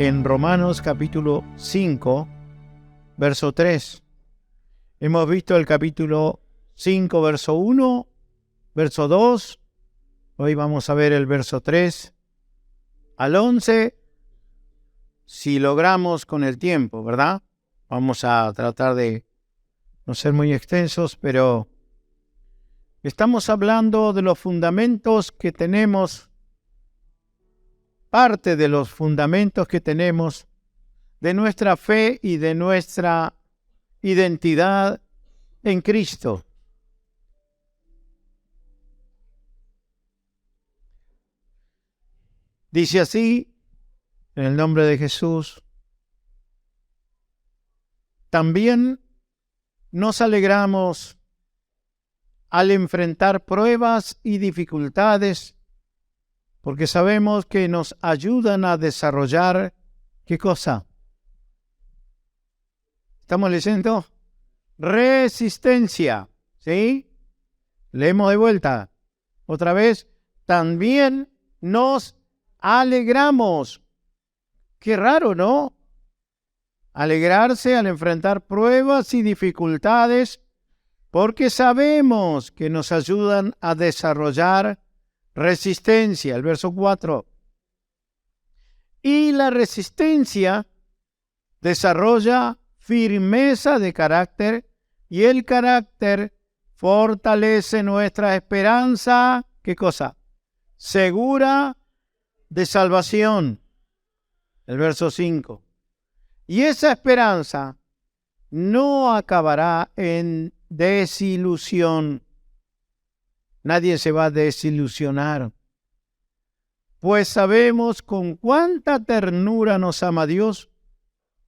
en Romanos capítulo 5, verso 3. Hemos visto el capítulo 5, verso 1, verso 2. Hoy vamos a ver el verso 3 al 11, si logramos con el tiempo, ¿verdad? Vamos a tratar de no ser muy extensos, pero estamos hablando de los fundamentos que tenemos, parte de los fundamentos que tenemos de nuestra fe y de nuestra identidad en Cristo. Dice así, en el nombre de Jesús: también nos alegramos al enfrentar pruebas y dificultades, porque sabemos que nos ayudan a desarrollar, ¿qué cosa? ¿Estamos leyendo? Resistencia, ¿sí? Leemos de vuelta. Otra vez, también nos alegramos. Qué raro, ¿no? Alegrarse al enfrentar pruebas y dificultades, porque sabemos que nos ayudan a desarrollar resistencia. El verso 4. Y la resistencia desarrolla firmeza de carácter, y el carácter fortalece nuestra esperanza. ¿Qué cosa? Segura de salvación. El verso 5. Y esa esperanza no acabará en desilusión. Nadie se va a desilusionar, pues sabemos con cuánta ternura nos ama Dios,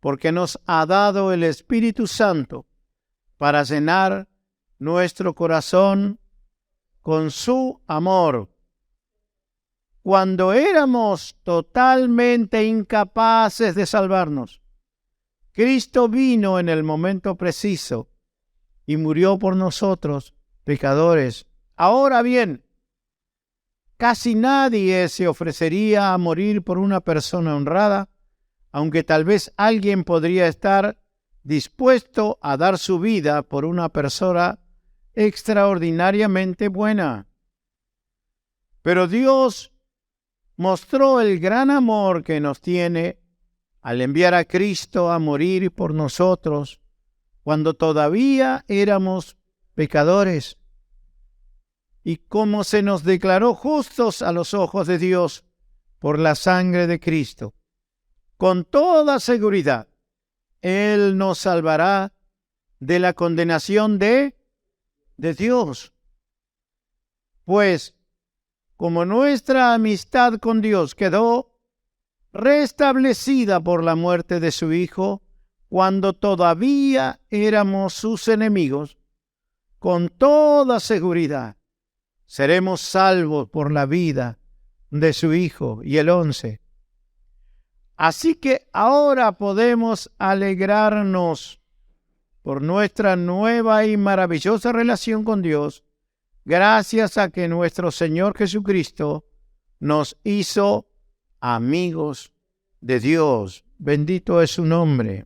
porque nos ha dado el Espíritu Santo para llenar nuestro corazón con su amor. Cuando éramos totalmente incapaces de salvarnos, Cristo vino en el momento preciso y murió por nosotros, pecadores. Ahora bien, casi nadie se ofrecería a morir por una persona honrada, aunque tal vez alguien podría estar dispuesto a dar su vida por una persona extraordinariamente buena. Pero Dios mostró el gran amor que nos tiene al enviar a Cristo a morir por nosotros cuando todavía éramos pecadores. Y como se nos declaró justos a los ojos de Dios por la sangre de Cristo, con toda seguridad, Él nos salvará de la condenación de Dios. Pues, como nuestra amistad con Dios quedó restablecida por la muerte de su Hijo, cuando todavía éramos sus enemigos, con toda seguridad seremos salvos por la vida de su Hijo. Y el 11. Así que ahora podemos alegrarnos por nuestra nueva y maravillosa relación con Dios, gracias a que nuestro Señor Jesucristo nos hizo amigos de Dios. Bendito es su nombre.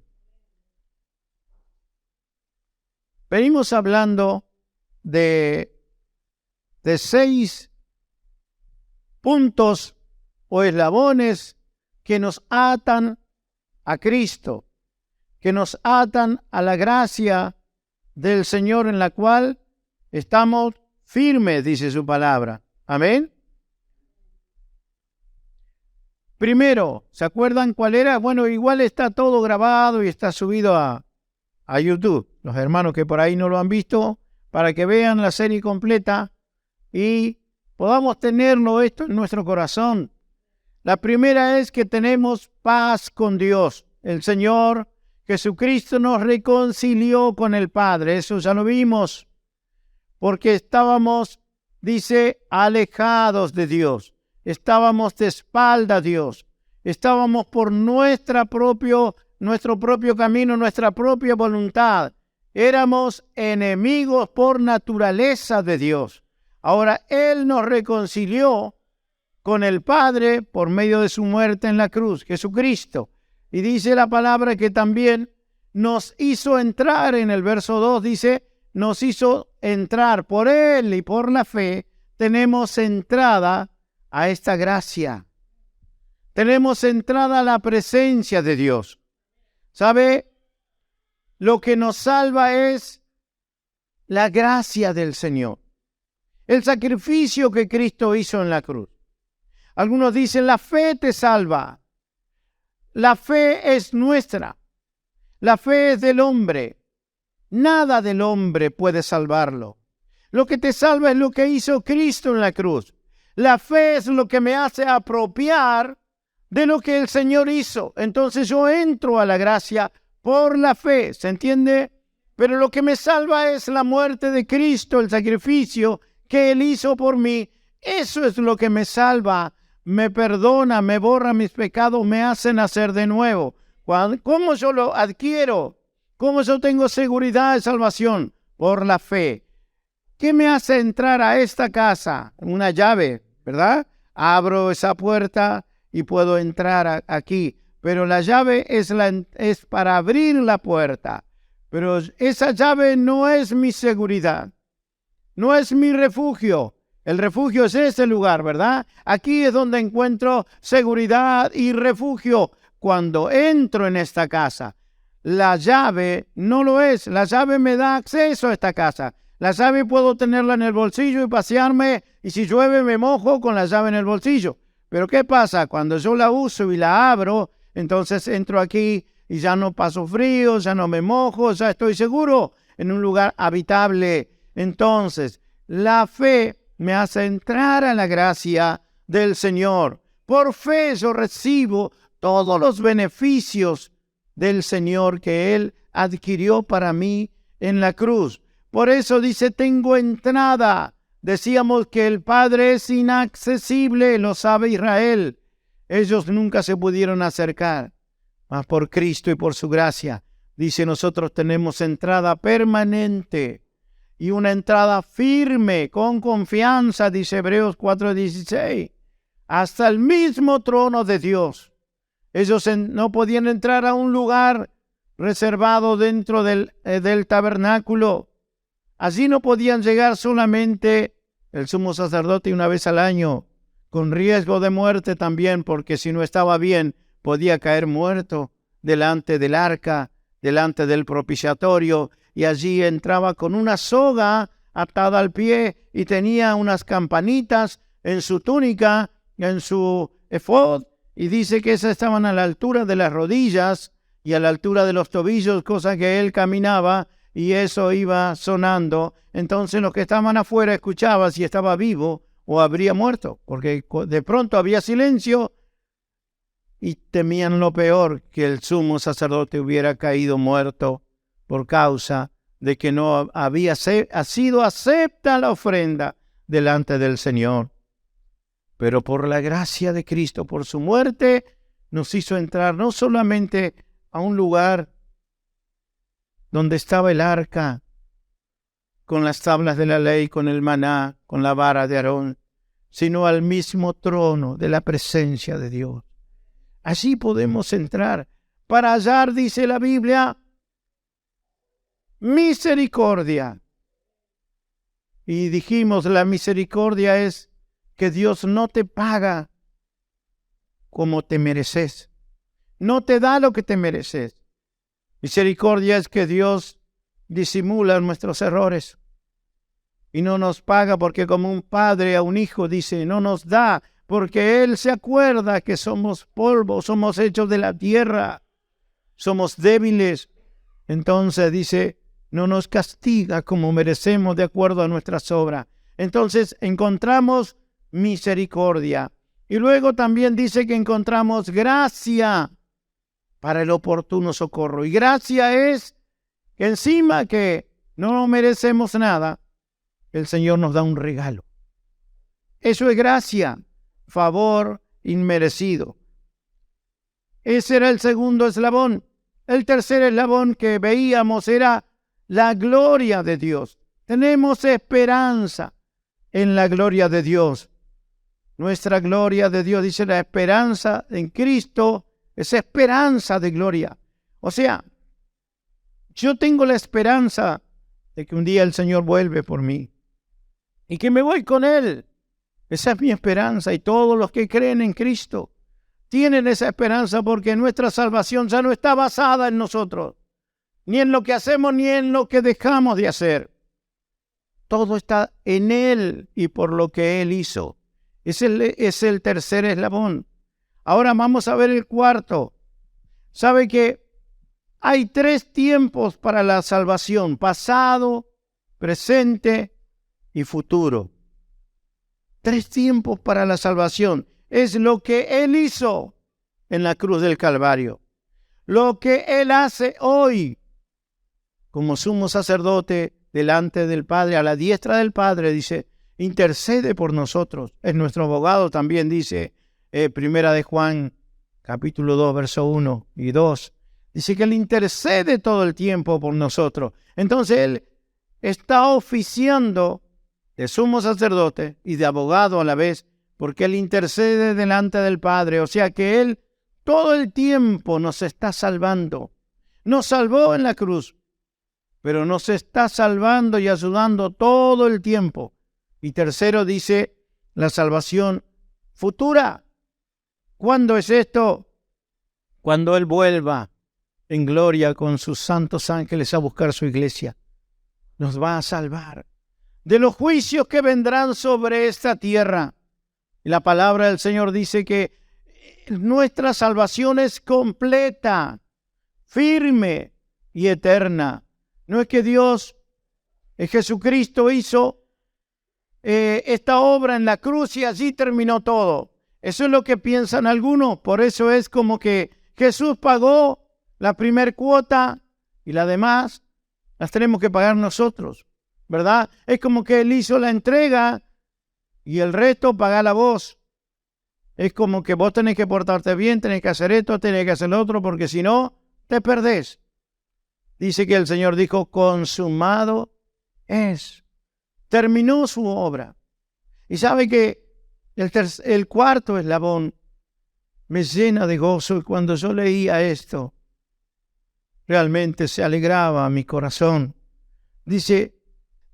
Venimos hablando de 6 puntos o eslabones que nos atan a Cristo, que nos atan a la gracia del Señor en la cual estamos firmes, dice su palabra. Amén. Primero, ¿se acuerdan cuál era? Bueno, igual está todo grabado y está subido a YouTube. Los hermanos que por ahí no lo han visto, para que vean la serie completa y podamos tenerlo esto en nuestro corazón. La primera es que tenemos paz con Dios. El Señor Jesucristo nos reconcilió con el Padre. Eso ya lo vimos. Porque estábamos, dice, alejados de Dios. Estábamos de espalda a Dios. Estábamos por nuestro propio camino, nuestra propia voluntad. Éramos enemigos por naturaleza de Dios. Ahora Él nos reconcilió con el Padre por medio de su muerte en la cruz, Jesucristo. Y dice la palabra que también nos hizo entrar, en el verso 2 dice, nos hizo entrar por Él y por la fe, tenemos entrada a esta gracia. Tenemos entrada a la presencia de Dios. ¿Sabe? Lo que nos salva es la gracia del Señor. El sacrificio que Cristo hizo en la cruz. Algunos dicen, la fe te salva. La fe es nuestra. La fe es del hombre. Nada del hombre puede salvarlo. Lo que te salva es lo que hizo Cristo en la cruz. La fe es lo que me hace apropiar de lo que el Señor hizo. Entonces yo entro a la gracia por la fe, ¿se entiende? Pero lo que me salva es la muerte de Cristo, el sacrificio que Él hizo por mí. Eso es lo que me salva, me perdona, me borra mis pecados, me hace nacer de nuevo. ¿Cómo yo lo adquiero? ¿Cómo yo tengo seguridad de salvación? Por la fe. ¿Qué me hace entrar a esta casa? Una llave, ¿verdad? Abro esa puerta y puedo entrar aquí. Pero la llave es para abrir la puerta. Pero esa llave no es mi seguridad. No es mi refugio. El refugio es ese lugar, ¿verdad? Aquí es donde encuentro seguridad y refugio cuando entro en esta casa. La llave no lo es. La llave me da acceso a esta casa. La llave puedo tenerla en el bolsillo y pasearme, y si llueve me mojo con la llave en el bolsillo. Pero ¿qué pasa? Cuando yo la uso y la abro, entonces entro aquí y ya no paso frío, ya no me mojo, ya estoy seguro en un lugar habitable. Entonces, la fe me hace entrar a la gracia del Señor. Por fe yo recibo todos los beneficios del Señor que Él adquirió para mí en la cruz. Por eso dice, tengo entrada. Decíamos que el Padre es inaccesible, lo sabe Israel. Ellos nunca se pudieron acercar. Mas por Cristo y por su gracia, dice, nosotros tenemos entrada permanente y una entrada firme, con confianza, dice Hebreos 4:16, hasta el mismo trono de Dios. Ellos no podían entrar a un lugar reservado dentro del tabernáculo. Allí no podían llegar solamente el sumo sacerdote una vez al año, con riesgo de muerte también, porque si no estaba bien, podía caer muerto delante del arca, delante del propiciatorio, y allí entraba con una soga atada al pie y tenía unas campanitas en su túnica, en su efod, y dice que esas estaban a la altura de las rodillas y a la altura de los tobillos, cosa que él caminaba, y eso iba sonando. Entonces los que estaban afuera escuchaban si estaba vivo o habría muerto, porque de pronto había silencio y temían lo peor, que el sumo sacerdote hubiera caído muerto por causa de que no había sido acepta la ofrenda delante del Señor. Pero por la gracia de Cristo, por su muerte, nos hizo entrar no solamente a un lugar donde estaba el arca, con las tablas de la ley, con el maná, con la vara de Aarón, sino al mismo trono de la presencia de Dios. Allí podemos entrar para hallar, dice la Biblia, misericordia. Y dijimos, la misericordia es que Dios no te paga como te mereces. No te da lo que te mereces. Misericordia es que Dios disimula nuestros errores y no nos paga, porque como un padre a un hijo dice, no nos da, porque Él se acuerda que somos polvo, somos hechos de la tierra, somos débiles. Entonces dice, no nos castiga como merecemos de acuerdo a nuestras obras. Entonces encontramos misericordia. Y luego también dice que encontramos gracia para el oportuno socorro. Y gracia es que encima que no merecemos nada, el Señor nos da un regalo. Eso es gracia, favor inmerecido. Ese era el segundo eslabón. El tercer eslabón que veíamos era la gloria de Dios. Tenemos esperanza en la gloria de Dios. Nuestra gloria de Dios, dice, la esperanza en Cristo esa esperanza de gloria. O sea, yo tengo la esperanza de que un día el Señor vuelve por mí y que me voy con Él. Esa es mi esperanza, y todos los que creen en Cristo tienen esa esperanza, porque nuestra salvación ya no está basada en nosotros, ni en lo que hacemos, ni en lo que dejamos de hacer. Todo está en Él y por lo que Él hizo. Es el tercer eslabón. Ahora vamos a ver el cuarto. ¿Sabe que hay 3 tiempos para la salvación? Pasado, presente y futuro. 3 tiempos para la salvación. Es lo que Él hizo en la cruz del Calvario. Lo que Él hace hoy como sumo sacerdote delante del Padre, a la diestra del Padre, dice, intercede por nosotros. Es nuestro abogado, también dice, Primera de Juan, capítulo 2, verso 1 y 2. Dice que Él intercede todo el tiempo por nosotros. Entonces Él está oficiando de sumo sacerdote y de abogado a la vez, porque Él intercede delante del Padre. O sea que Él todo el tiempo nos está salvando. Nos salvó en la cruz, pero nos está salvando y ayudando todo el tiempo. Y tercero, dice, la salvación futura. ¿Cuándo es esto? Cuando Él vuelva en gloria con sus santos ángeles a buscar su iglesia. Nos va a salvar de los juicios que vendrán sobre esta tierra. Y la palabra del Señor dice que nuestra salvación es completa, firme y eterna. No es que Dios, Jesucristo hizo esta obra en la cruz y allí terminó todo. Eso es lo que piensan algunos. Por eso es como que Jesús pagó la primer cuota y las demás las tenemos que pagar nosotros, ¿verdad? Es como que Él hizo la entrega y el resto pagala vos. Es como que vos tenés que portarte bien, tenés que hacer esto, tenés que hacer lo otro, porque si no, te perdés. Dice que el Señor dijo, consumado es. Terminó su obra. Y sabe que el cuarto eslabón me llena de gozo, y cuando yo leía esto, realmente se alegraba mi corazón. Dice,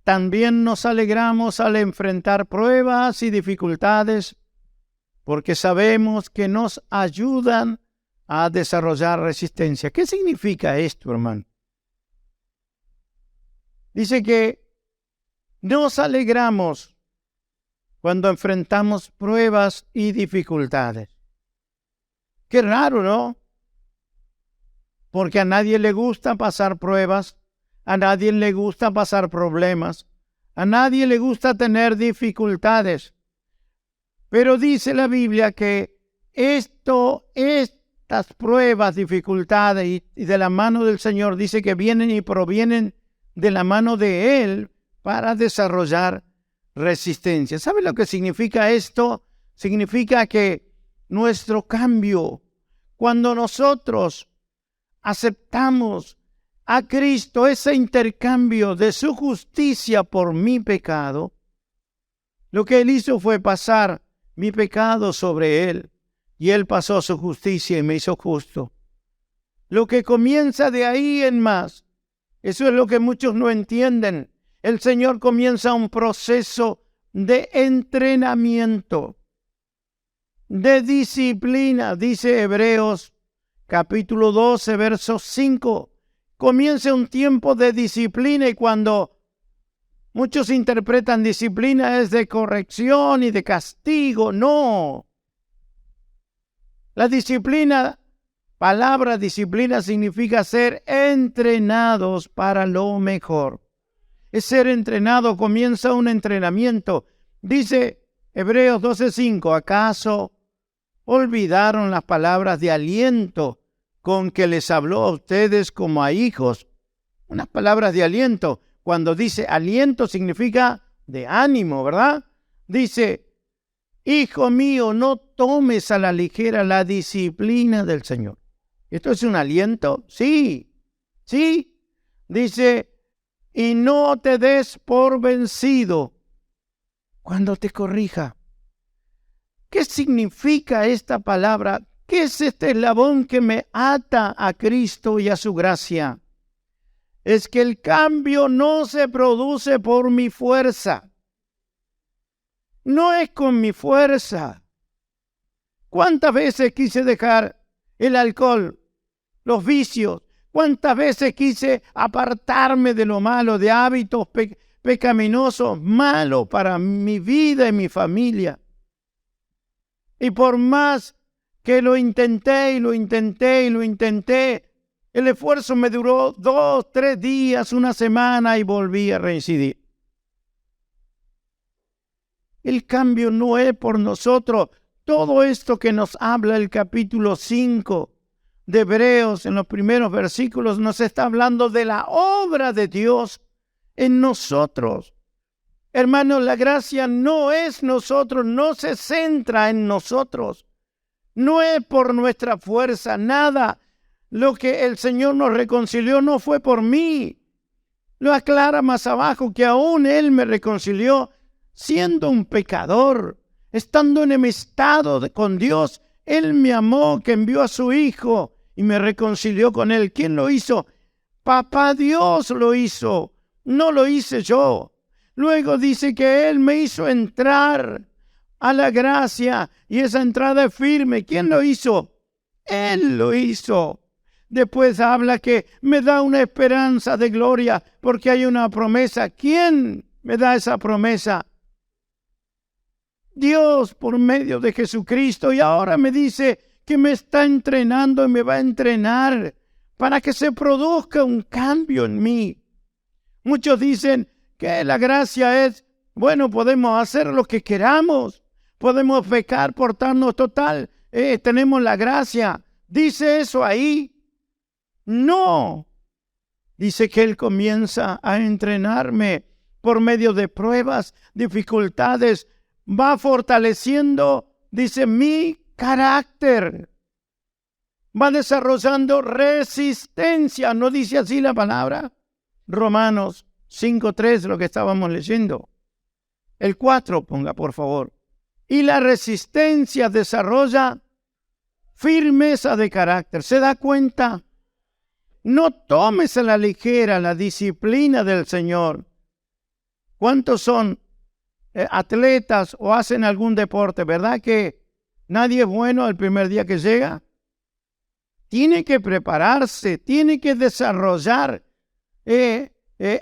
también nos alegramos al enfrentar pruebas y dificultades, porque sabemos que nos ayudan a desarrollar resistencia. ¿Qué significa esto, hermano? Dice que nos alegramos cuando enfrentamos pruebas y dificultades. Qué raro, ¿no? Porque a nadie le gusta pasar pruebas, a nadie le gusta pasar problemas, a nadie le gusta tener dificultades. Pero dice la Biblia que estas pruebas, dificultades y de la mano del Señor, dice que vienen y provienen de la mano de Él para desarrollar resistencia. ¿Sabe lo que significa esto? Significa que nuestro cambio, cuando nosotros aceptamos a Cristo, ese intercambio de su justicia por mi pecado, lo que Él hizo fue pasar mi pecado sobre Él, y Él pasó su justicia y me hizo justo. Lo que comienza de ahí en más, eso es lo que muchos no entienden. El Señor comienza un proceso de entrenamiento, de disciplina, dice Hebreos capítulo 12, verso 5. Comienza un tiempo de disciplina, y cuando muchos interpretan disciplina es de corrección y de castigo, no. La disciplina, palabra disciplina significa ser entrenados para lo mejor. Es ser entrenado, comienza un entrenamiento. Dice Hebreos 12:5, ¿acaso olvidaron las palabras de aliento con que les habló a ustedes como a hijos? Unas palabras de aliento. Cuando dice aliento significa de ánimo, ¿verdad? Dice, hijo mío, no tomes a la ligera la disciplina del Señor. ¿Esto es un aliento? Sí, sí. Dice, y no te des por vencido cuando te corrija. ¿Qué significa esta palabra? ¿Qué es este eslabón que me ata a Cristo y a su gracia? Es que el cambio no se produce por mi fuerza. No es con mi fuerza. ¿Cuántas veces quise dejar el alcohol, los vicios? ¿Cuántas veces quise apartarme de lo malo, de hábitos pecaminosos, malos para mi vida y mi familia? Y por más que lo intenté y lo intenté y lo intenté, el esfuerzo me duró 2, 3 días, una semana y volví a reincidir. El cambio no es por nosotros. Todo esto que nos habla el capítulo 5 de Hebreos en los primeros versículos nos está hablando de la obra de Dios en nosotros. Hermanos, la gracia no es nosotros, no se centra en nosotros. No es por nuestra fuerza, nada. Lo que el Señor nos reconcilió no fue por mí. Lo aclara más abajo que aún Él me reconcilió siendo un pecador, estando enemistado con Dios. Él me amó, que envió a su Hijo y me reconcilió con Él. ¿Quién lo hizo? Papá Dios lo hizo, no lo hice yo. Luego dice que Él me hizo entrar a la gracia y esa entrada es firme. ¿Quién lo hizo? Él lo hizo. Después habla que me da una esperanza de gloria porque hay una promesa. ¿Quién me da esa promesa? Dios por medio de Jesucristo. Y ahora me dice que me está entrenando y me va a entrenar para que se produzca un cambio en mí. Muchos dicen que la gracia es, bueno, podemos hacer lo que queramos, podemos pecar, portarnos total, tenemos la gracia. ¿Dice eso ahí? No. Dice que Él comienza a entrenarme por medio de pruebas, dificultades, va fortaleciendo, dice, mi carácter. Va desarrollando resistencia. ¿No dice así la palabra? Romanos 5:3, lo que estábamos leyendo. El 4, ponga por favor. Y la resistencia desarrolla firmeza de carácter. ¿Se da cuenta? No tomes a la ligera la disciplina del Señor. ¿Cuántos son atletas o hacen algún deporte? ¿Verdad que nadie es bueno el primer día que llega? Tiene que prepararse, tiene que desarrollar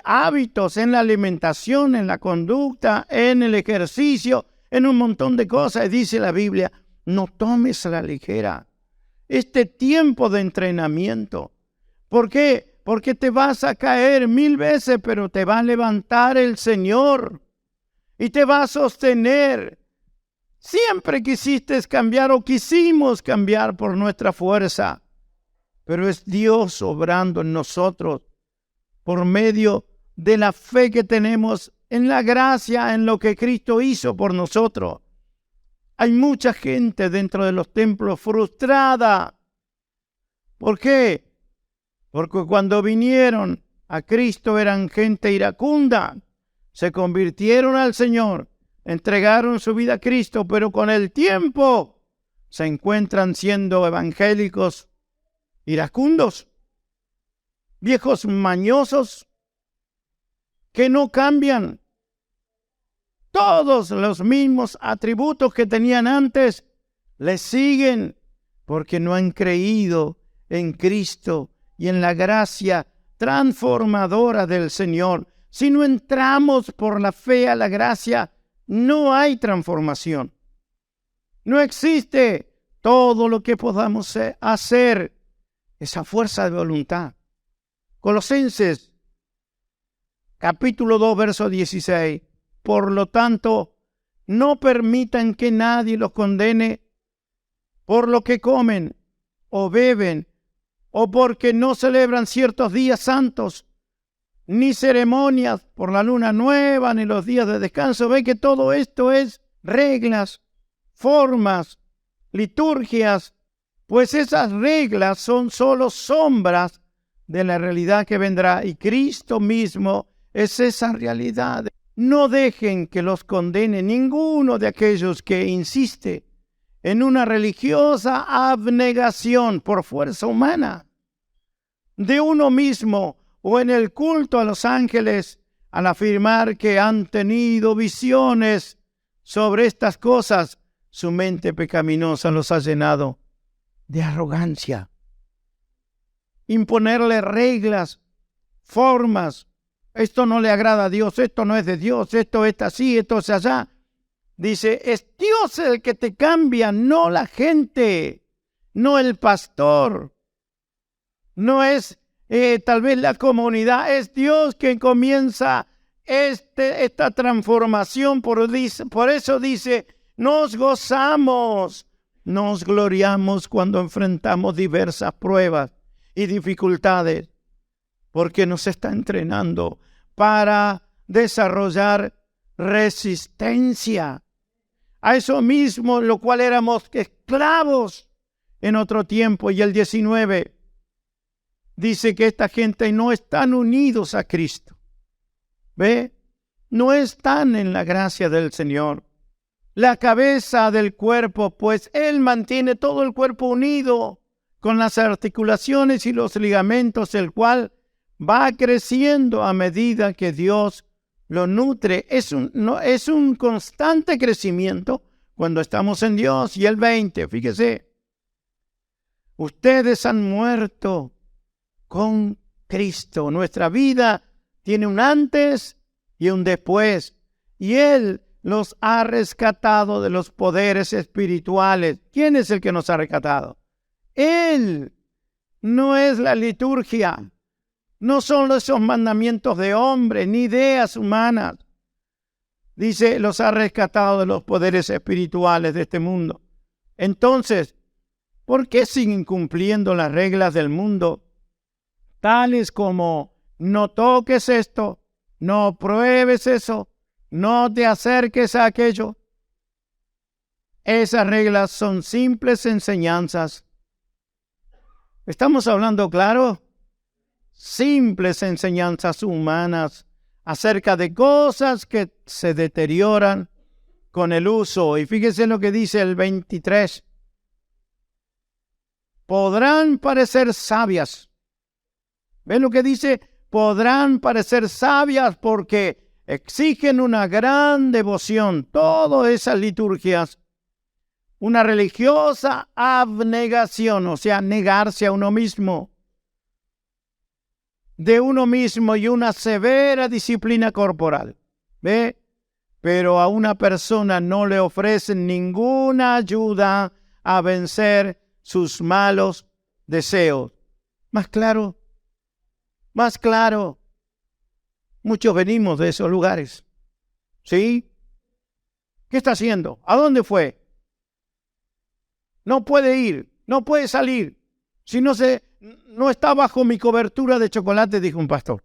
hábitos en la alimentación, en la conducta, en el ejercicio, en un montón de cosas. Y dice la Biblia, no tomes a la ligera este tiempo de entrenamiento. ¿Por qué? Porque te vas a caer 1000 veces, pero te va a levantar el Señor y te va a sostener. Siempre quisiste cambiar o quisimos cambiar por nuestra fuerza, pero es Dios obrando en nosotros por medio de la fe que tenemos en la gracia, en lo que Cristo hizo por nosotros. Hay mucha gente dentro de los templos frustrada. ¿Por qué? Porque cuando vinieron a Cristo eran gente iracunda, se convirtieron al Señor, entregaron su vida a Cristo, pero con el tiempo se encuentran siendo evangélicos iracundos, viejos mañosos que no cambian. Todos los mismos atributos que tenían antes les siguen porque no han creído en Cristo y en la gracia transformadora del Señor. Si no entramos por la fe a la gracia, no hay transformación. No existe todo lo que podamos hacer, esa fuerza de voluntad. Colosenses, capítulo 2, verso 16. Por lo tanto, no permitan que nadie los condene por lo que comen o beben, o porque no celebran ciertos días santos, ni ceremonias por la luna nueva, ni los días de descanso. Ve que todo esto es reglas, formas, liturgias, pues esas reglas son solo sombras de la realidad que vendrá, y Cristo mismo es esa realidad. No dejen que los condene ninguno de aquellos que insiste en una religiosa abnegación por fuerza humana de uno mismo o en el culto a los ángeles al afirmar que han tenido visiones sobre estas cosas. Su mente pecaminosa los ha llenado de arrogancia. Imponerle reglas, formas. Esto no le agrada a Dios, esto no es de Dios, esto es así, esto es allá. Dice, es Dios el que te cambia, no la gente, no el pastor, no es tal vez la comunidad, es Dios quien comienza esta transformación. Por eso dice, nos gozamos, nos gloriamos cuando enfrentamos diversas pruebas y dificultades, porque nos está entrenando para desarrollar resistencia a eso mismo, lo cual éramos esclavos en otro tiempo. Y el 19 dice que esta gente no están unidos a Cristo. ¿Ve? No están en la gracia del Señor. La cabeza del cuerpo, pues Él mantiene todo el cuerpo unido con las articulaciones y los ligamentos, el cual va creciendo a medida que Dios lo nutre. Es un constante crecimiento cuando estamos en Dios. Y el 20, fíjese, ustedes han muerto con Cristo. Nuestra vida tiene un antes y un después. Y Él los ha rescatado de los poderes espirituales. ¿Quién es el que nos ha rescatado? Él. No es la liturgia. No son esos mandamientos de hombre, ni ideas humanas. Dice, los ha rescatado de los poderes espirituales de este mundo. Entonces, ¿por qué siguen cumpliendo las reglas del mundo? Tales como, no toques esto, no pruebes eso, no te acerques a aquello. Esas reglas son simples enseñanzas. ¿Estamos hablando claro? Simples enseñanzas humanas acerca de cosas que se deterioran con el uso. Y fíjese lo que dice el 23. Podrán parecer sabias. ¿Ven lo que dice? Podrán parecer sabias porque exigen una gran devoción. Todas esas liturgias. Una religiosa abnegación, o sea, negarse a uno mismo. De uno mismo y una severa disciplina corporal. ¿Ve? Pero a una persona no le ofrecen ninguna ayuda a vencer sus malos deseos. ¿Más claro? Más claro. Muchos venimos de esos lugares. ¿Sí? ¿Qué está haciendo? ¿A dónde fue? No puede ir, no puede salir. Si no está bajo mi cobertura de chocolate, dijo un pastor.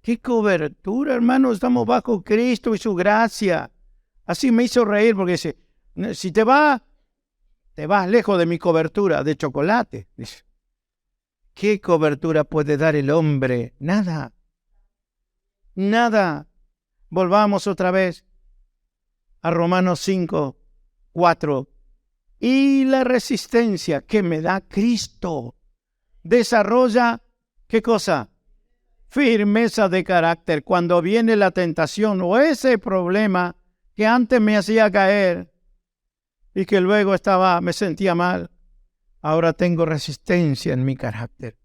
¿Qué cobertura, hermano? Estamos bajo Cristo y su gracia. Así me hizo reír porque dice, si te vas lejos de mi cobertura de chocolate. Dice, ¿qué cobertura puede dar el hombre? Nada. Nada. Volvamos otra vez a Romanos 5, 4. Y la resistencia que me da Cristo desarrolla, ¿qué cosa? Firmeza de carácter. Cuando viene la tentación o ese problema que antes me hacía caer y que luego me sentía mal, ahora tengo resistencia en mi carácter.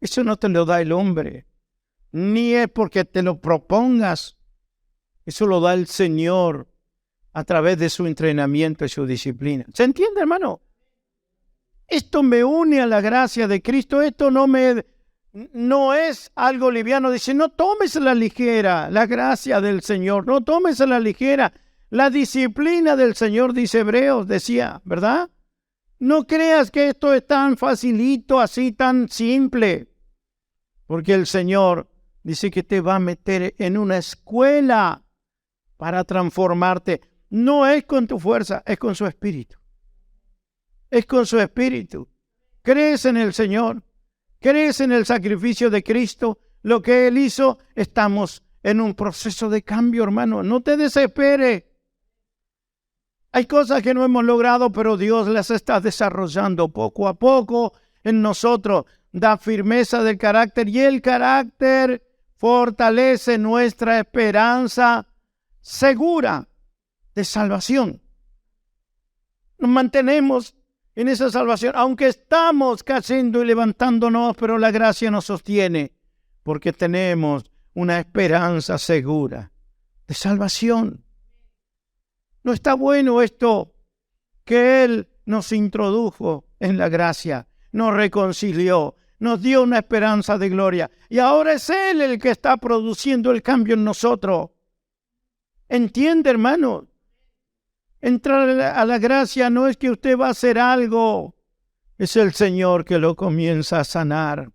Eso no te lo da el hombre, ni es porque te lo propongas. Eso lo da el Señor a través de su entrenamiento y su disciplina. ¿Se entiende, hermano? Esto me une a la gracia de Cristo. Esto no es algo liviano. Dice, no tomes a la ligera la gracia del Señor. No tomes a la ligera la disciplina del Señor, dice Hebreos, decía, ¿verdad? No creas que esto es tan facilito, así tan simple. Porque el Señor dice que te va a meter en una escuela para transformarte. No es con tu fuerza, es con su espíritu. Es con su espíritu. ¿Crees en el Señor? ¿Crees en el sacrificio de Cristo? Lo que Él hizo, estamos en un proceso de cambio, hermano. No te desesperes. Hay cosas que no hemos logrado, pero Dios las está desarrollando poco a poco en nosotros. Da firmeza del carácter y el carácter fortalece nuestra esperanza segura de salvación. Nos mantenemos en esa salvación, aunque estamos cayendo y levantándonos, pero la gracia nos sostiene porque tenemos una esperanza segura de salvación. ¿No está bueno esto? Que Él nos introdujo en la gracia, nos reconcilió, nos dio una esperanza de gloria. Y ahora es Él el que está produciendo el cambio en nosotros. ¿Entiende, hermano? Entrar a la gracia no es que usted va a hacer algo. Es el Señor que lo comienza a sanar,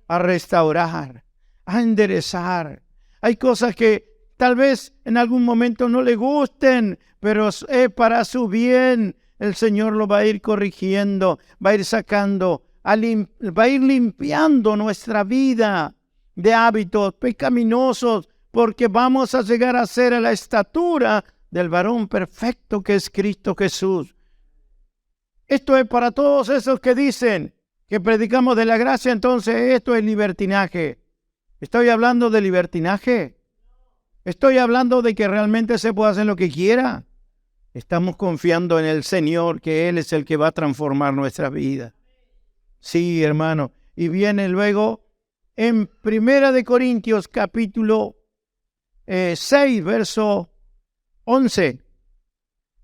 a restaurar, a enderezar. Hay cosas que tal vez en algún momento no le gusten, pero es para su bien. El Señor lo va a ir corrigiendo, va a ir sacando, va a ir limpiando nuestra vida de hábitos pecaminosos, porque vamos a llegar a ser a la estatura del varón perfecto que es Cristo Jesús. Esto es para todos esos que dicen que predicamos de la gracia, entonces esto es libertinaje. ¿Estoy hablando de libertinaje? ¿Estoy hablando de que realmente se puede hacer lo que quiera? Estamos confiando en el Señor, que Él es el que va a transformar nuestra vida. Sí, hermano. Y viene luego en 1 Corintios capítulo 6, verso 11.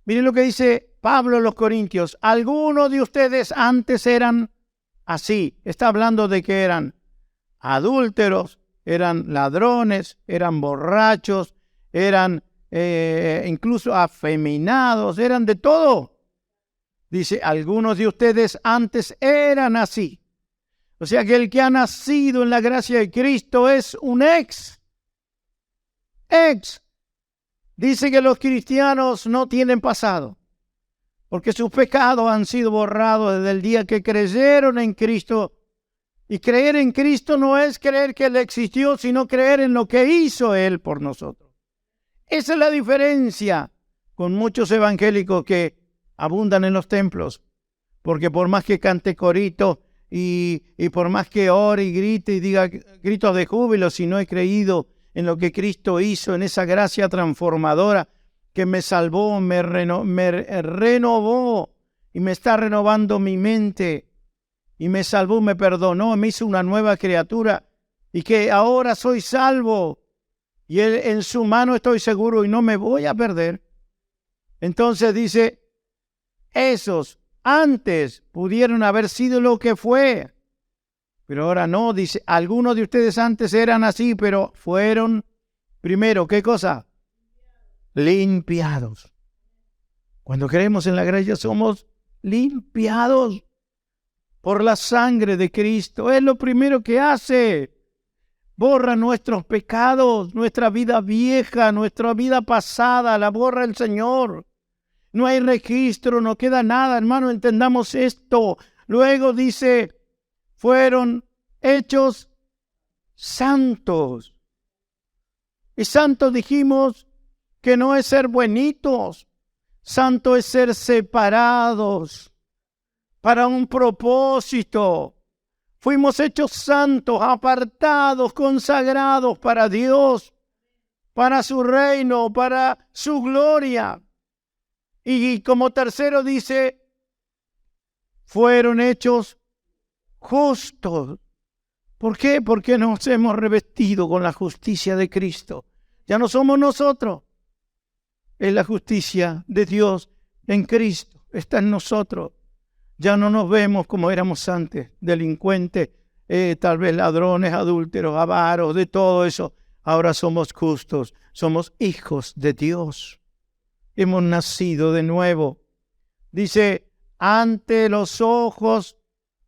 Miren lo que dice Pablo a los Corintios. Algunos de ustedes antes eran así. Está hablando de que eran adúlteros, eran ladrones, eran borrachos, eran incluso afeminados, eran de todo. Dice, algunos de ustedes antes eran así. O sea que el que ha nacido en la gracia de Cristo es un ex. Dice que los cristianos no tienen pasado, porque sus pecados han sido borrados desde el día que creyeron en Cristo. Y creer en Cristo no es creer que Él existió, sino creer en lo que hizo Él por nosotros. Esa es la diferencia con muchos evangélicos que abundan en los templos, porque por más que cante corito y por más que ore y grite y diga gritos de júbilo, si no he creído en lo que Cristo hizo, en esa gracia transformadora que me salvó, me renovó y me está renovando mi mente y me salvó, me perdonó, me hizo una nueva criatura y que ahora soy salvo y en su mano estoy seguro y no me voy a perder. Entonces dice, esos antes pudieron haber sido lo que fue, pero ahora no. Dice, algunos de ustedes antes eran así, pero fueron, primero, ¿qué cosa? Limpiados. Cuando creemos en la gracia somos limpiados por la sangre de Cristo. Es lo primero que hace. Borra nuestros pecados, nuestra vida vieja, nuestra vida pasada, la borra el Señor. No hay registro, no queda nada, hermano, entendamos esto. Luego dice, fueron hechos santos. Y santos dijimos que no es ser buenitos, santo es ser separados para un propósito. Fuimos hechos santos, apartados, consagrados para Dios, para su reino, para su gloria. Y como tercero dice, fueron hechos justos. ¿Por qué? Porque nos hemos revestido con la justicia de Cristo. Ya no somos nosotros. Es la justicia de Dios en Cristo. Está en nosotros. Ya no nos vemos como éramos antes, delincuentes, tal vez ladrones, adúlteros, avaros, de todo eso. Ahora somos justos, somos hijos de Dios. Hemos nacido de nuevo. Dice, ante los ojos,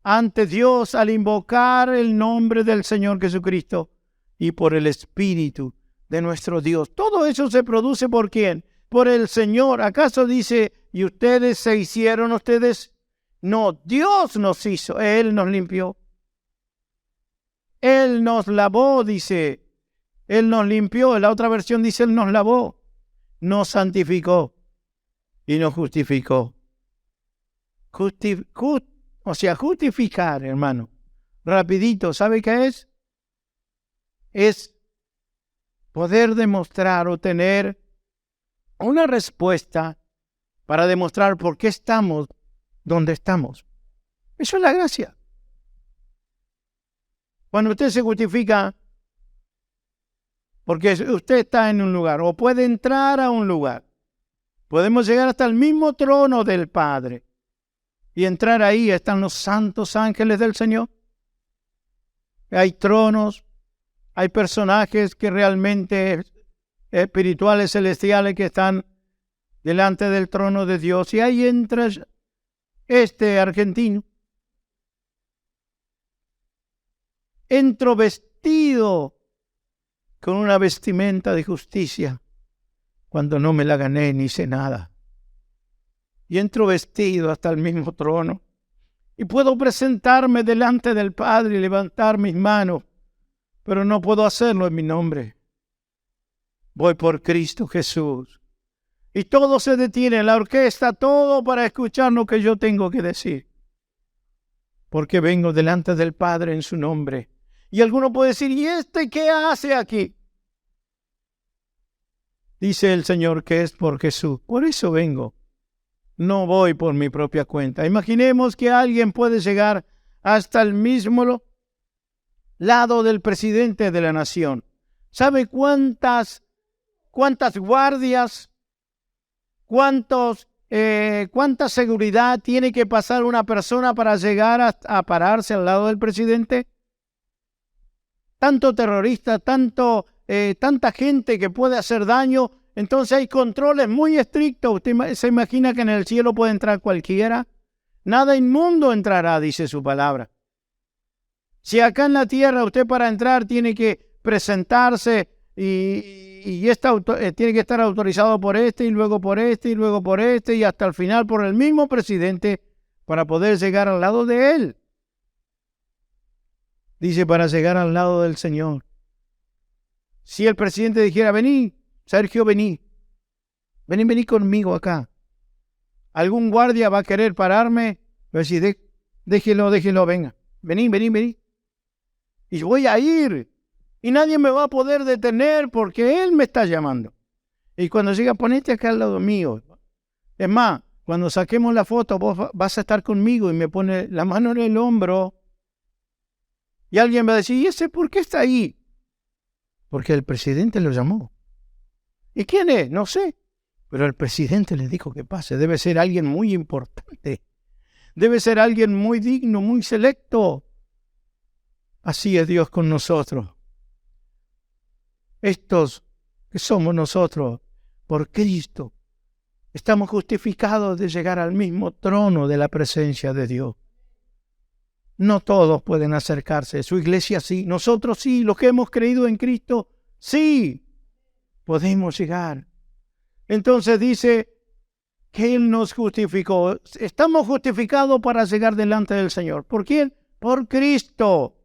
ante Dios, al invocar el nombre del Señor Jesucristo y por el Espíritu de nuestro Dios. Todo eso se produce ¿por quién? Por el Señor. ¿Acaso dice, y ustedes se hicieron ustedes? No, Dios nos hizo, Él nos limpió. Él nos lavó, dice. Él nos limpió. En la otra versión dice, Él nos lavó, nos santificó y nos justificó. Justificar, hermano. Rapidito, ¿sabe qué es? Es poder demostrar o tener una respuesta para demostrar por qué estamos donde estamos. Eso es la gracia. Cuando usted se justifica, porque usted está en un lugar o puede entrar a un lugar, podemos llegar hasta el mismo trono del Padre y entrar ahí. Están los santos ángeles del Señor. Hay tronos, hay personajes que realmente espirituales, celestiales, que están delante del trono de Dios. Y ahí entra este argentino. Entro vestido con una vestimenta de justicia, cuando no me la gané ni hice nada. Y entro vestido hasta el mismo trono. Y puedo presentarme delante del Padre y levantar mis manos, pero no puedo hacerlo en mi nombre. Voy por Cristo Jesús. Y todo se detiene, la orquesta, todo para escuchar lo que yo tengo que decir. Porque vengo delante del Padre en su nombre. Y alguno puede decir, ¿y este qué hace aquí? Dice el Señor que es por Jesús. Por eso vengo. No voy por mi propia cuenta. Imaginemos que alguien puede llegar hasta el mismo lado del presidente de la nación. ¿Sabe cuántas guardias, cuánta seguridad tiene que pasar una persona para llegar a pararse al lado del presidente? Tanto terrorista, tanta gente que puede hacer daño. Entonces hay controles muy estrictos. Usted se imagina que en el cielo puede entrar cualquiera. Nada inmundo entrará, dice su palabra. Si acá en la tierra usted para entrar tiene que presentarse y tiene que estar autorizado por este y luego por este y luego por este y hasta el final por el mismo presidente para poder llegar al lado de él. Dice, para llegar al lado del Señor. Si el presidente dijera, vení, Sergio, vení conmigo acá. Algún guardia va a querer pararme, va a decir, déjelo, venga. Vení. Y voy a ir. Y nadie me va a poder detener porque él me está llamando. Y cuando llega, ponete acá al lado mío. Es más, cuando saquemos la foto, vos vas a estar conmigo y me pone la mano en el hombro. Y alguien va a decir, ¿y ese por qué está ahí? Porque el presidente lo llamó. ¿Y quién es? No sé. Pero el presidente le dijo que pase. Debe ser alguien muy importante. Debe ser alguien muy digno, muy selecto. Así es Dios con nosotros. Estos que somos nosotros, por Cristo, estamos justificados de llegar al mismo trono de la presencia de Dios. No todos pueden acercarse. Su iglesia sí, nosotros sí, los que hemos creído en Cristo, sí, podemos llegar. Entonces dice que Él nos justificó. Estamos justificados para llegar delante del Señor. ¿Por quién? Por Cristo.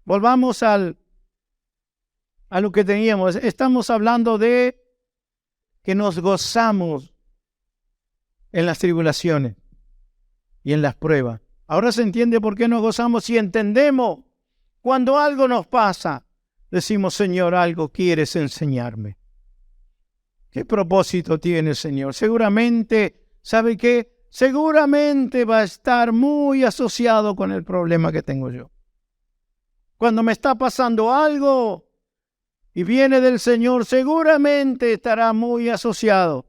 Volvamos a lo que teníamos. Estamos hablando de que nos gozamos en las tribulaciones y en las pruebas. Ahora se entiende por qué nos gozamos si entendemos. Cuando algo nos pasa, decimos, Señor, algo quieres enseñarme. ¿Qué propósito tiene el Señor? Seguramente, ¿sabe qué? Seguramente va a estar muy asociado con el problema que tengo yo. Cuando me está pasando algo y viene del Señor, seguramente estará muy asociado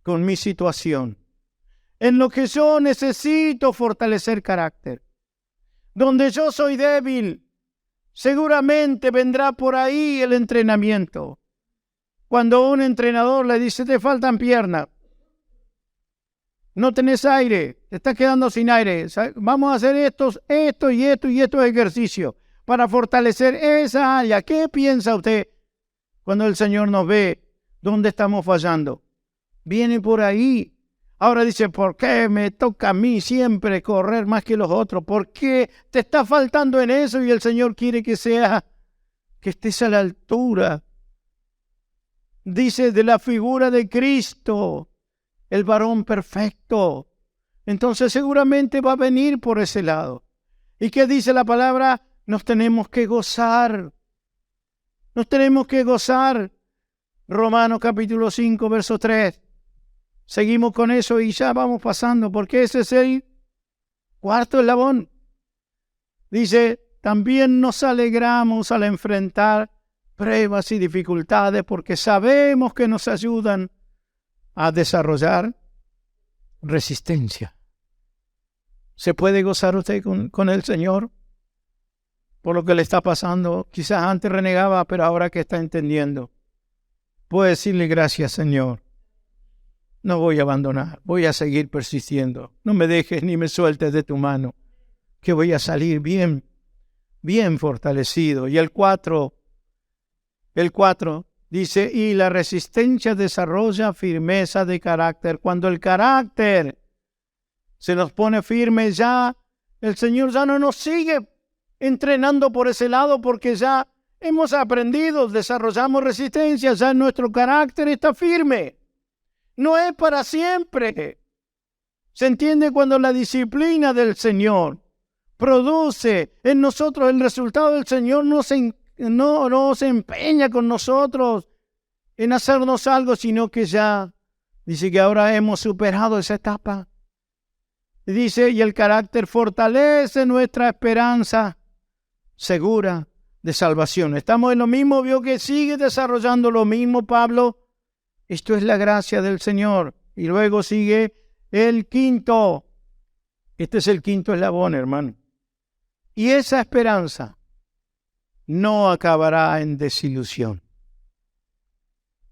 con mi situación. En lo que yo necesito fortalecer carácter. Donde yo soy débil, seguramente vendrá por ahí el entrenamiento. Cuando un entrenador le dice, te faltan piernas, no tenés aire, te estás quedando sin aire, vamos a hacer estos ejercicios para fortalecer esa área. ¿Qué piensa usted cuando el Señor nos ve dónde estamos fallando? Viene por ahí. Ahora dice, ¿por qué me toca a mí siempre correr más que los otros? ¿Por qué te está faltando en eso y el Señor quiere que estés a la altura? Dice de la figura de Cristo, el varón perfecto. Entonces seguramente va a venir por ese lado. ¿Y qué dice la palabra? Nos tenemos que gozar. Nos tenemos que gozar. Romanos capítulo 5, verso 3. Seguimos con eso y ya vamos pasando, porque ese es el cuarto eslabón. Dice, también nos alegramos al enfrentar pruebas y dificultades, porque sabemos que nos ayudan a desarrollar resistencia. ¿Se puede gozar usted con el Señor por lo que le está pasando? Quizás antes renegaba, pero ahora que está entendiendo, puede decirle gracias, Señor. No voy a abandonar, voy a seguir persistiendo. No me dejes ni me sueltes de tu mano, que voy a salir bien fortalecido. Y el 4 dice, y la resistencia desarrolla firmeza de carácter. Cuando el carácter se nos pone firme, ya el Señor ya no nos sigue entrenando por ese lado, porque ya hemos aprendido, desarrollamos resistencia, ya nuestro carácter está firme. No es para siempre. Se entiende cuando la disciplina del Señor produce en nosotros el resultado del Señor, no se empeña con nosotros en hacernos algo, sino que ya dice que ahora hemos superado esa etapa. Y dice, y el carácter fortalece nuestra esperanza segura de salvación. Estamos en lo mismo, vio que sigue desarrollando lo mismo Pablo. Esto es la gracia del Señor. Y luego sigue el quinto. Este es el quinto eslabón, hermano. Y esa esperanza no acabará en desilusión.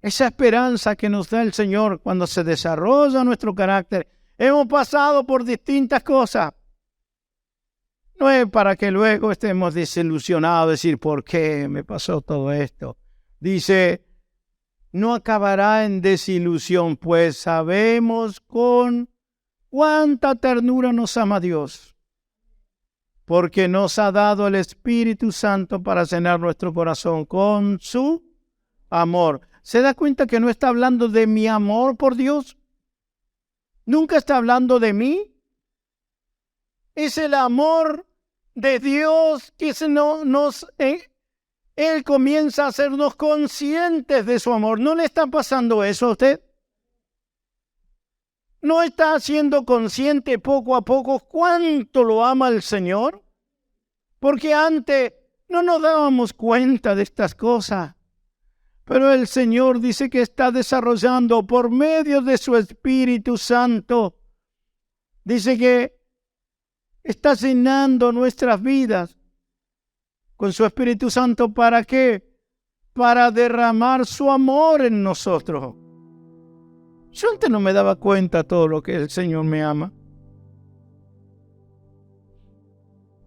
Esa esperanza que nos da el Señor cuando se desarrolla nuestro carácter. Hemos pasado por distintas cosas. No es para que luego estemos desilusionados, decir, ¿por qué me pasó todo esto? Dice, no acabará en desilusión, pues sabemos con cuánta ternura nos ama Dios, porque nos ha dado el Espíritu Santo para llenar nuestro corazón con su amor. ¿Se da cuenta que no está hablando de mi amor por Dios? Nunca está hablando de mí. Es el amor de Dios que Él comienza a hacernos conscientes de su amor. ¿No le está pasando eso a usted? ¿No está siendo consciente poco a poco cuánto lo ama el Señor? Porque antes no nos dábamos cuenta de estas cosas. Pero el Señor dice que está desarrollando por medio de su Espíritu Santo. Dice que está llenando nuestras vidas con su Espíritu Santo. ¿Para qué? Para derramar su amor en nosotros. Yo antes no me daba cuenta todo lo que el Señor me ama.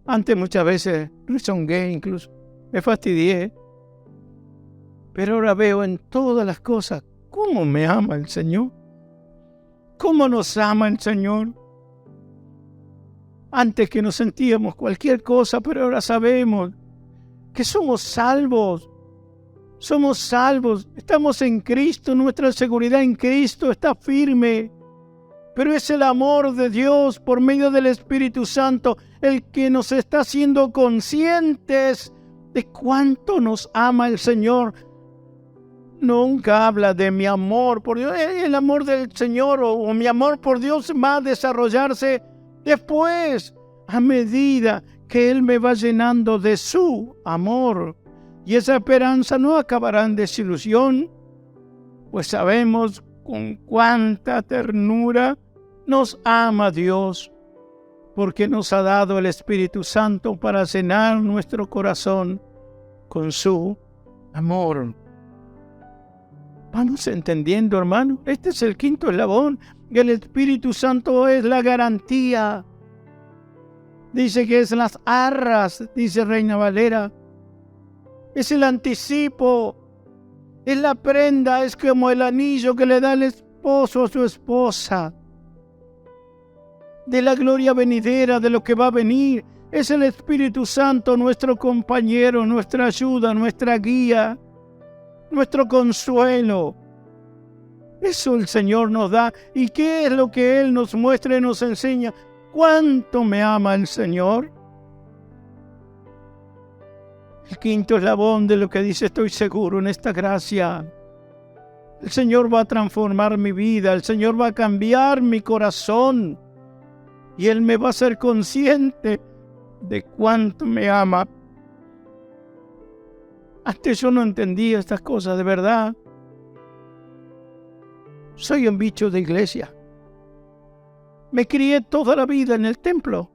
Antes muchas veces rezongué incluso. Me fastidié. Pero ahora veo en todas las cosas cómo me ama el Señor. Cómo nos ama el Señor. Antes que nos sentíamos cualquier cosa, pero ahora sabemos que somos salvos. Somos salvos. Estamos en Cristo. Nuestra seguridad en Cristo está firme. Pero es el amor de Dios por medio del Espíritu Santo el que nos está haciendo conscientes de cuánto nos ama el Señor. Nunca habla de mi amor por Dios. El amor del Señor o mi amor por Dios va a desarrollarse después, a medida que Él me va llenando de su amor. Y esa esperanza no acabará en desilusión, pues sabemos con cuánta ternura nos ama Dios, porque nos ha dado el Espíritu Santo para llenar nuestro corazón con su amor. Vamos entendiendo, hermano. Este es el quinto eslabón. El Espíritu Santo es la garantía. Dice que es las arras, dice Reina Valera. Es el anticipo. Es la prenda, es como el anillo que le da el esposo a su esposa. De la gloria venidera, de lo que va a venir. Es el Espíritu Santo, nuestro compañero, nuestra ayuda, nuestra guía, nuestro consuelo. Eso el Señor nos da. ¿Y qué es lo que Él nos muestra y nos enseña? ¿Cuánto me ama el Señor? El quinto eslabón de lo que dice: estoy seguro en esta gracia. El Señor va a transformar mi vida, el Señor va a cambiar mi corazón y Él me va a hacer consciente de cuánto me ama. Antes yo no entendía estas cosas de verdad. Soy un bicho de iglesia. Me crié toda la vida en el templo.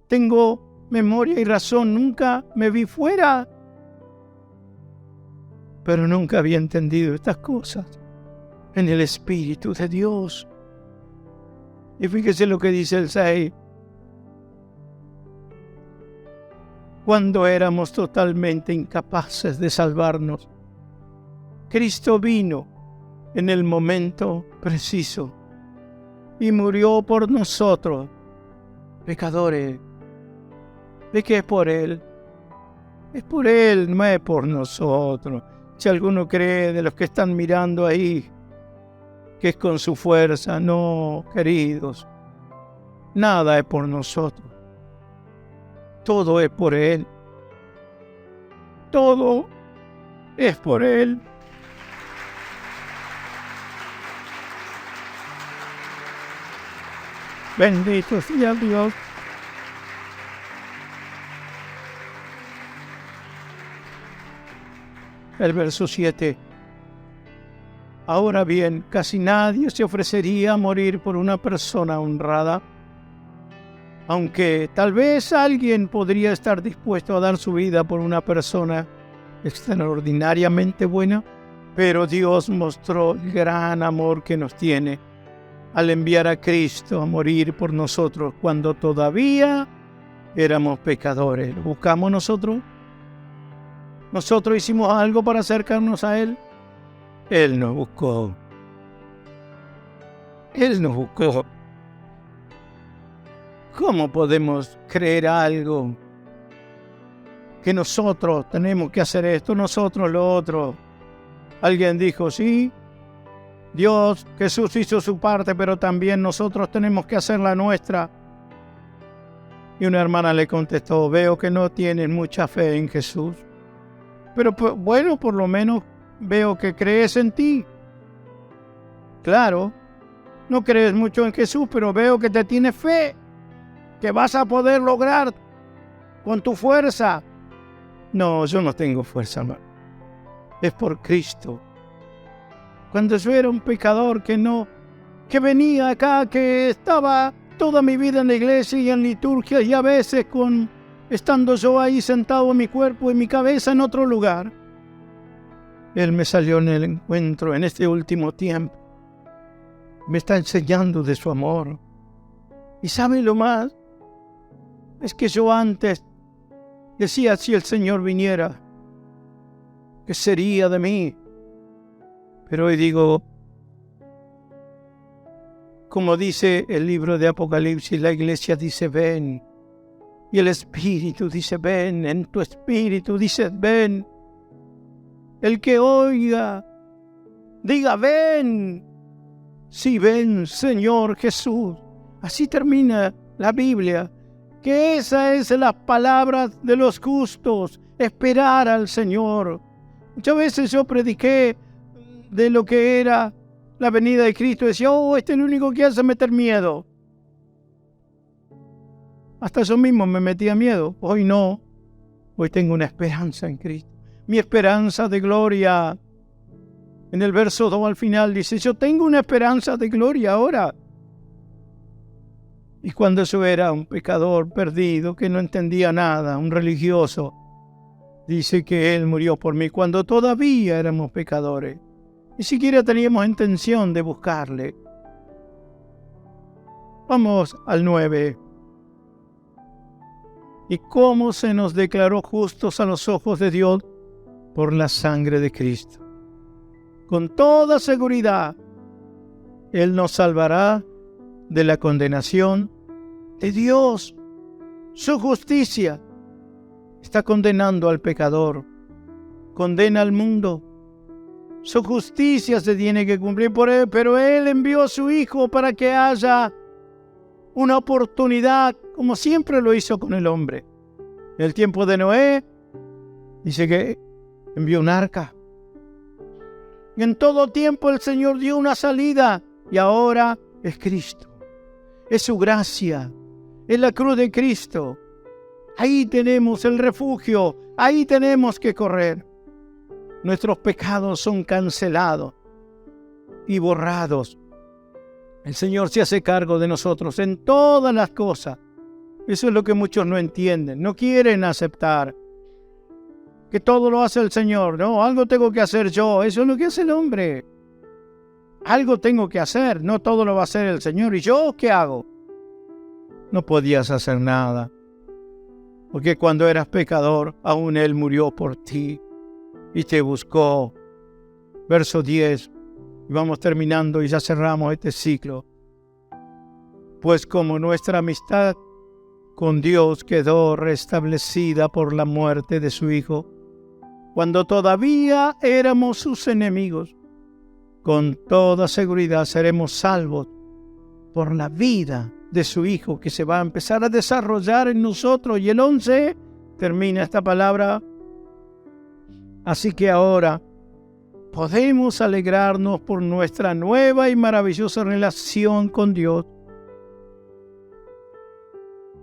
Tengo memoria y razón, nunca me vi fuera. Pero nunca había entendido estas cosas en el Espíritu de Dios. Y fíjese lo que dice el 6. Cuando éramos totalmente incapaces de salvarnos, Cristo vino en el momento preciso y murió por nosotros, pecadores. ¿De qué es por Él? Es por Él, no es por nosotros. Si alguno cree de los que están mirando ahí que es con su fuerza, no, queridos, nada es por nosotros. Todo es por Él. Todo es por Él. Bendito sea Dios. El verso 7. Ahora bien, casi nadie se ofrecería a morir por una persona honrada, aunque tal vez alguien podría estar dispuesto a dar su vida por una persona extraordinariamente buena, pero Dios mostró el gran amor que nos tiene al enviar a Cristo a morir por nosotros cuando todavía éramos pecadores. ¿Lo buscamos nosotros? ¿Nosotros hicimos algo para acercarnos a Él? Él nos buscó. Él nos buscó. ¿Cómo podemos creer algo? Que nosotros tenemos que hacer esto, nosotros lo otro. Alguien dijo, sí, Dios, Jesús hizo su parte, pero también nosotros tenemos que hacer la nuestra. Y una hermana le contestó, veo que no tienes mucha fe en Jesús. Pero bueno, por lo menos veo que crees en ti. Claro, no crees mucho en Jesús, pero veo que te tienes fe, que vas a poder lograr con tu fuerza. No, yo no tengo fuerza, hermano. Es por Cristo. Cuando yo era un pecador que venía acá, que estaba toda mi vida en la iglesia y en liturgia, y a veces estando yo ahí sentado en mi cuerpo y mi cabeza en otro lugar, Él me salió en el encuentro en este último tiempo. Me está enseñando de su amor. ¿Y sabe lo más? Es que yo antes decía, si el Señor viniera, ¿qué sería de mí? Pero hoy digo, como dice el libro de Apocalipsis, la iglesia dice, ven. Y el Espíritu dice, ven. En tu Espíritu dice, ven. El que oiga, diga, ven. Sí, ven, Señor Jesús. Así termina la Biblia. Que esa es la palabra de los justos, esperar al Señor. Muchas veces yo prediqué de lo que era la venida de Cristo. Decía, este es el único que hace meter miedo. Hasta yo mismo me metía miedo. Hoy no. Hoy tengo una esperanza en Cristo. Mi esperanza de gloria. En el verso 2 al final dice, yo tengo una esperanza de gloria ahora. Y cuando yo era un pecador perdido, que no entendía nada, un religioso, dice que Él murió por mí cuando todavía éramos pecadores. Ni siquiera teníamos intención de buscarle. Vamos al 9. ¿Y cómo se nos declaró justos a los ojos de Dios? Por la sangre de Cristo. Con toda seguridad, Él nos salvará de la condenación de Dios. Su justicia está condenando al pecador, condena al mundo, Su justicia se tiene que cumplir por Él, pero Él envió a su Hijo para que haya una oportunidad, como siempre lo hizo con el hombre. En el tiempo de Noé, dice que envió un arca. Y en todo tiempo el Señor dio una salida, y ahora es Cristo. Es su gracia, es la cruz de Cristo. Ahí tenemos el refugio, ahí tenemos que correr. Nuestros pecados son cancelados y borrados. El Señor se hace cargo de nosotros en todas las cosas. Eso es lo que muchos no entienden, no quieren aceptar. Que todo lo hace el Señor. No, algo tengo que hacer yo. Eso es lo que hace el hombre. Algo tengo que hacer. No todo lo va a hacer el Señor. ¿Y yo qué hago? No podías hacer nada. Porque cuando eras pecador, aún Él murió por ti y te buscó. Verso 10. Y vamos terminando y ya cerramos este ciclo. Pues como nuestra amistad con Dios quedó restablecida por la muerte de su Hijo, cuando todavía éramos sus enemigos, con toda seguridad seremos salvos por la vida de su Hijo, que se va a empezar a desarrollar en nosotros. Y el 11 termina esta palabra. Así que ahora podemos alegrarnos por nuestra nueva y maravillosa relación con Dios,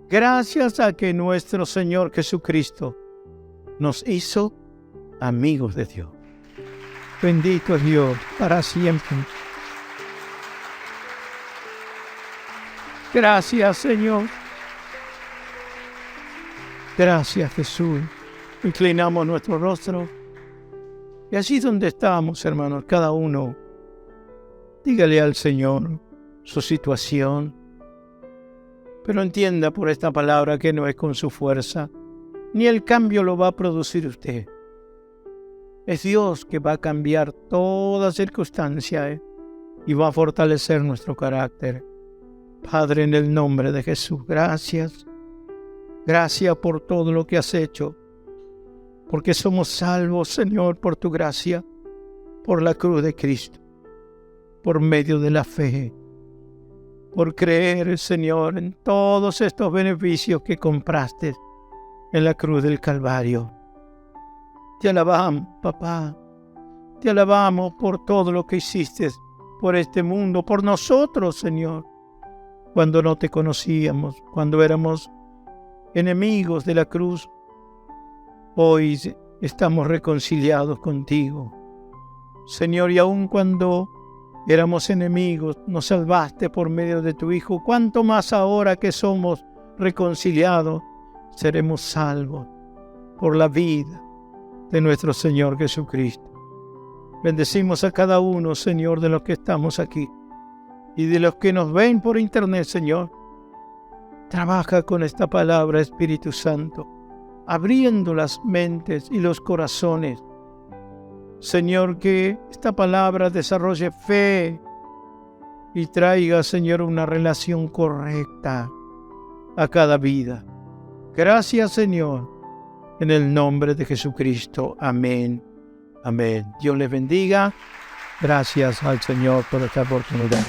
gracias a que nuestro Señor Jesucristo nos hizo amigos de Dios. Bendito es Dios para siempre. Gracias, Señor. Gracias, Jesús. Inclinamos nuestro rostro. Y allí donde estamos, hermanos, cada uno, dígale al Señor su situación. Pero entienda por esta palabra que no es con su fuerza, ni el cambio lo va a producir usted. Es Dios que va a cambiar toda circunstancia y va a fortalecer nuestro carácter. Padre, en el nombre de Jesús, gracias. Gracias por todo lo que has hecho, porque somos salvos, Señor, por tu gracia, por la cruz de Cristo, por medio de la fe, por creer, Señor, en todos estos beneficios que compraste en la cruz del Calvario. Te alabamos, papá. Te alabamos por todo lo que hiciste por este mundo, por nosotros, Señor. Cuando no te conocíamos, cuando éramos enemigos de la cruz, hoy estamos reconciliados contigo. Señor, y aun cuando éramos enemigos, nos salvaste por medio de tu Hijo. ¿Cuánto más ahora que somos reconciliados, seremos salvos por la vida de nuestro Señor Jesucristo? Bendecimos a cada uno, Señor, de los que estamos aquí y de los que nos ven por internet, Señor. Trabaja con esta palabra, Espíritu Santo, abriendo las mentes y los corazones. Señor, que esta palabra desarrolle fe y traiga, Señor, una relación correcta a cada vida. Gracias, Señor, en el nombre de Jesucristo. Amén. Amén. Dios les bendiga. Gracias al Señor por esta oportunidad.